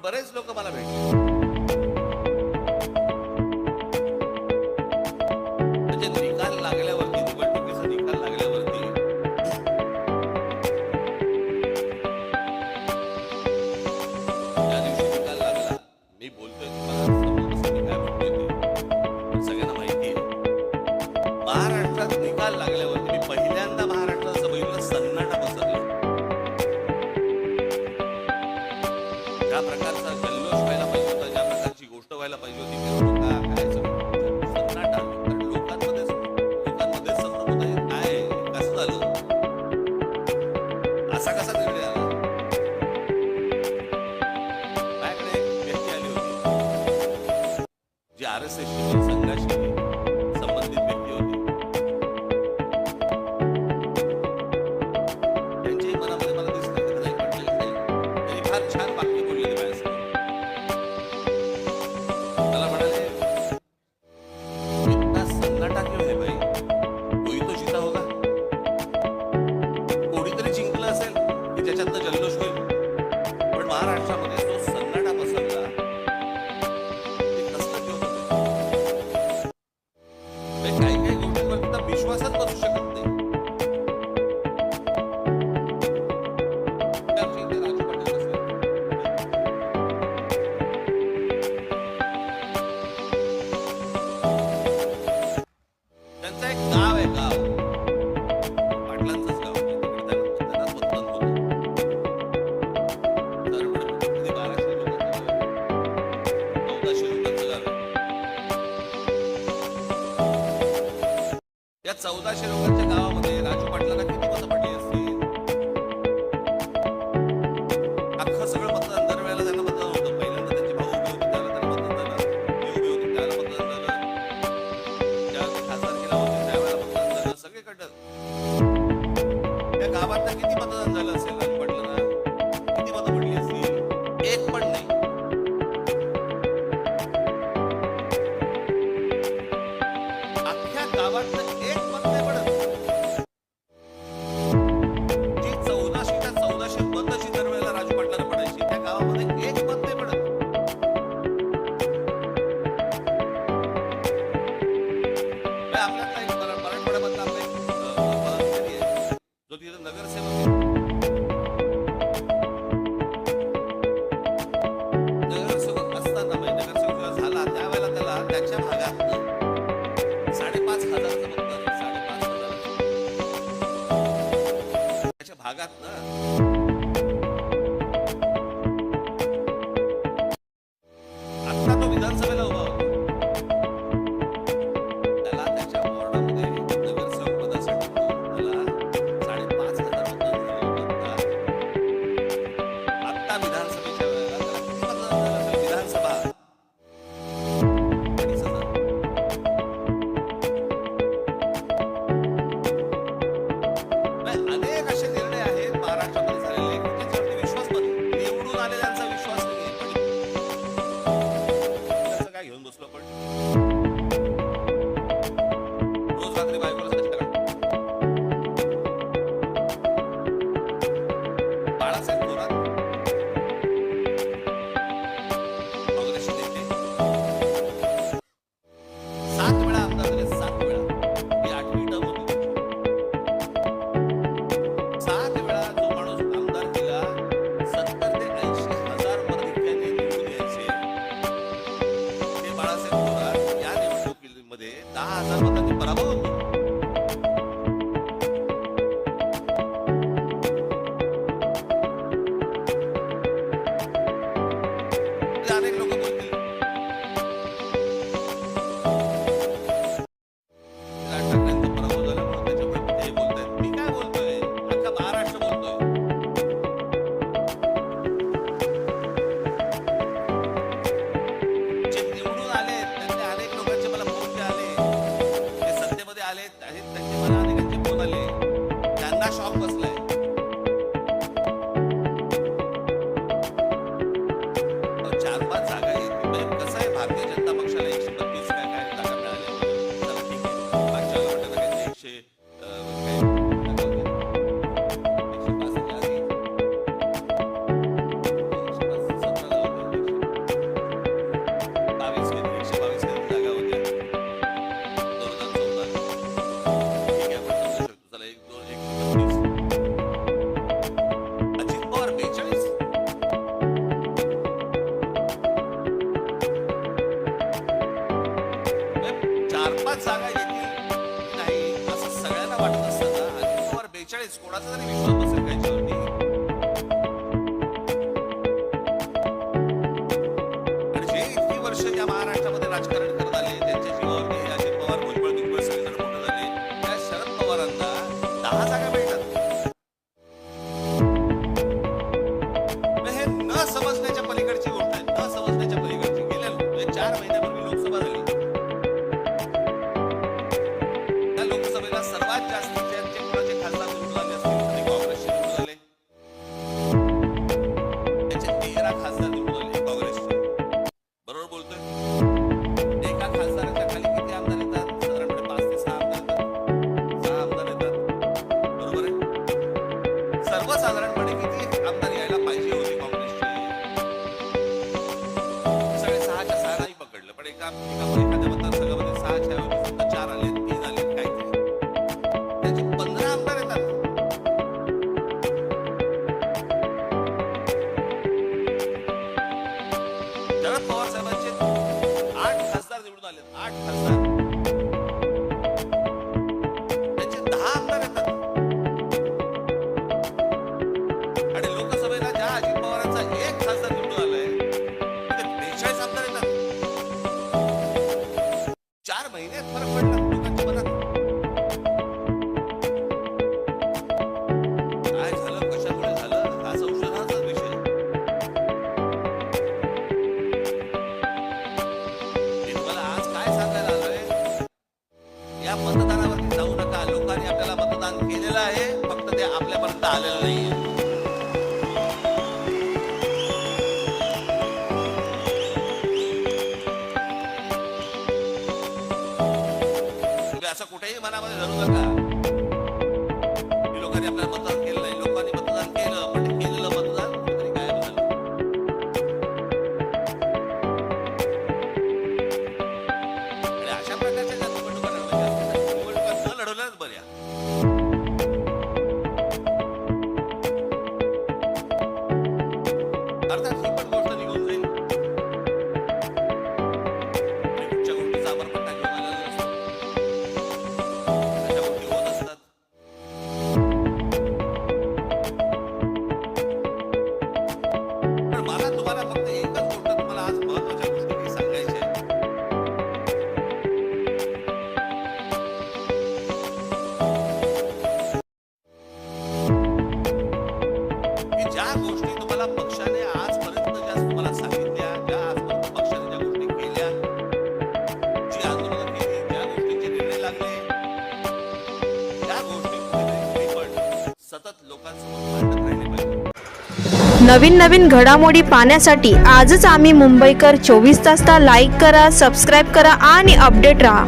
बरेच लोक मला भेटले. म्हणजे निकाल लागल्यावरती, निवडणुकीचा निकाल लागल्यावरती ज्या दिवशी निकाल लागला, मी बोलतोय तुम्हाला समोरासमोर काय बोलतोय ते सगळ्यांना माहिती आहे. महाराष्ट्रात निकाल लागल्यावरती मी पहिल्यांदा महाराष्ट्रात असं बघितलं, सन्नाटा पसरला. ज्या प्रकारचा जल्लोष व्हायला पाहिजे होता, ज्या प्रकारची गोष्ट व्हायला पाहिजे होती, मिरवणुका काय सन्नाटा. कारण लोकांमध्ये संभ्रम होता, हे काय कसं झालं, असा कसा निर्णय आला. माझ्याकडे एक व्यक्ती आली होती जी RSSशी संघाशी संबंधित व्यक्ती होती. त्यांच्याही मनामध्ये मला दिसलं की त्याला एक वाटलं की त्यांनी फार छान वाक्य बोललेली माझ्यासमोर. मला म्हणाले, इतना सन्नाटा क्यों है भाई, कोई तो जीता होगा. कोणीतरी जिंकलं असेल की ज्याच्यातनं जल्लोष होईल. पण महाराष्ट्रामध्ये जो सन्नाटा पसरला, ते कसलं ठेवत होते. काही काही गोष्टींवरती तर विश्वासच बसू शकत नाही. त्याची इथे राजू पाटील असेल. त्यांचं एक गाव आहे, गाव पाटलांचंच गाव. तिकडे त्यांना मतदान होतं. साधारणपणे किती 1200 लोकांचं गाव आहे. 1400 लोकांचं गाव आहे. या 1400 लोकांच्या गावामध्ये राजू पाटलांना किती मतं पडली असतील. अख्खं सगळं मतदान दरवेळेला त्यांना मतदान होतं. पहिल्यांदा त्यांचे भाऊ उभे होते त्याला त्यांना मतदान झालं, ते उभे होते त्याला मतदान झालं, ज्यावेळेला खासदारकीला होते त्यावेळेला मतदान झालं. सगळीकडं त्या गावात किती मतदान झालं असेल राजू पाटलांना, किती मतं पडली असतील, एक पण नाही. अख्ख्या गावातलं एक मत नाही पडत. जी 1400च्या 1400 मतं जी दरवेळेला राजू पाटलांना पडायची, न समजण्याच्या पलीकडची गोष्ट आहे, न समजण्याच्या पलीकडची. गेल्या 4 महिन्यापूर्वी लोकसभा झाली. त्या लोकसभेला सर्वात जास्त ज्यांचे कोणाचे खासदार निवडून आले असतील ते काँग्रेसचे निवडून आले. त्याचे 13 खासदार निवडून आले काँग्रेसचे. बरोबर बोलतोय? एका खासदाराच्या खाली किती आमदार येतात? साधारणपणे 5 ते 6 आमदार येतात. 6 आमदार येतात. बरोबर आहे? सर्वसाधारणपणे किती आमदार यायला पाहिजे होते काँग्रेसचे? सगळे 6च्या 6 नाही पकडलं, पण एका एखाद्या मतदारसंघामध्ये 6च्या ऐवजी समजा 4 आले, 3 आले, काय ते? त्याचे 15 आमदार येतात. शरद पवार साहेबांचे 8 खासदार निवडून आले. 8 खासदार. त्याचे 10 आमदार येतात. आणि लोकसभेला ज्या अजित पवारांचा 1 खासदार निवडून आलाय तिथे 43 आमदार येतात. 4 महिन्यात फरक पडला लोकांच्या मनात. काय झालं, कशामुळे झालं, हा संशोधनाचा विषय. मी तुम्हाला आज काय सांगायला आलोय, या मतदानावरती जाऊ नका. लोकांनी आपल्याला मतदान केलेलं आहे, फक्त ते आपल्यापर्यंत आलेलं नाहीये. तुम्ही असं कुठेही मनामध्ये धरू नका की लोकांनी आपल्याला मतदान केलं नाही. लोकांनी मतदान केलं, पण ते केलेलं मतदान कुठेतरी गायब झालं. आणि अशा प्रकारच्या ज्या निवडणुका लढवायच्या असतील, त्या निवडणुका न लढवल्याच बऱ्या. अर्थात ही पण गोष्ट निघून जाईल. आणि कुठच्या गोष्टीचा आपण पट्टा घेऊन आलेला नसतो. अशा गोष्टी होत असतात. पण मला तुम्हाला फक्त एकच गोष्ट तुम्हाला आज महत्वाच्या गोष्टी काही सांगायच्या आहेत. की ज्या गोष्टी तुम्हाला पक्षाने आजपर्यंत ज्या तुम्हाला सांगितल्या, ज्या आजपर्यंत पक्षाने ज्या गोष्टी केल्या, जी आंदोलनं केली, ज्या गोष्टींचे निर्णय लागले, त्या गोष्टी कुठेतरी तुम्ही पण सतत लोकांसमोर मांडत राहिले पाहिजे. नवीन नवीन घडामोडी पाहण्यासाठी आजच आम्ही मुंबईकर 24 तासला लाईक करा, सबस्क्राईब करा आणि अपडेट रहा.